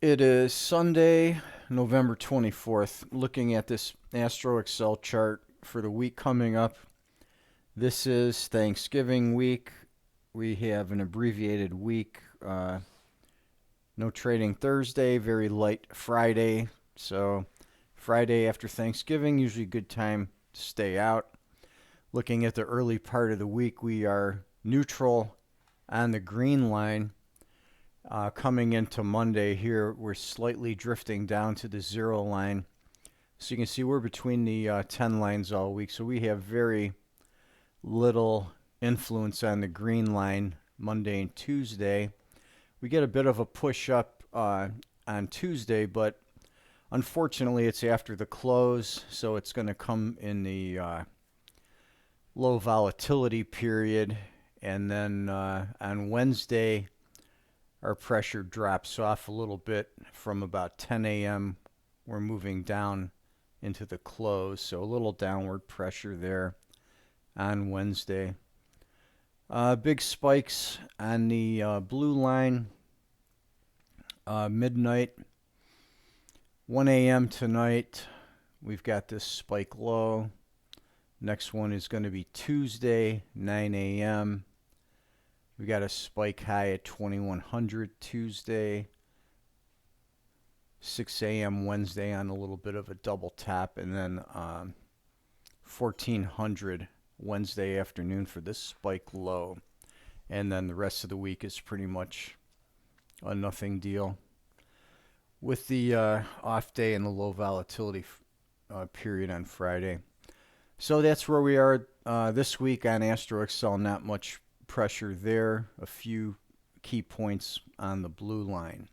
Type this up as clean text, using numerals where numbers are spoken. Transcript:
It is Sunday, November 24th. Looking at this Astro Excel chart for the week coming up. This is Thanksgiving week. We have an abbreviated week. No trading Thursday, very light Friday. So, Friday after Thanksgiving, usually a good time to stay out. Looking at the early part of the week, we are neutral on the green line. Coming into Monday here, we're slightly drifting down to the zero line. So you can see we're between the 10 lines all week. So we have very little influence on the green line Monday and Tuesday. We get a bit of a push up on Tuesday, but unfortunately it's after the close. So it's going to come in the low volatility period. And then on Wednesday, our pressure drops off a little bit from about 10 a.m. We're moving down into the close, so a little downward pressure there on Wednesday. Big spikes on the blue line, midnight, 1 a.m. tonight. We've got this spike low. Next one is going to be Tuesday, 9 a.m. We got a spike high at 2100 Tuesday, 6 a.m. Wednesday on a little bit of a double tap, and then 1400 Wednesday afternoon for this spike low. And then the rest of the week is pretty much a nothing deal with the off day and the low volatility period on Friday. So that's where we are this week on Astro Excel. Not much pressure there. A few key points on the blue line.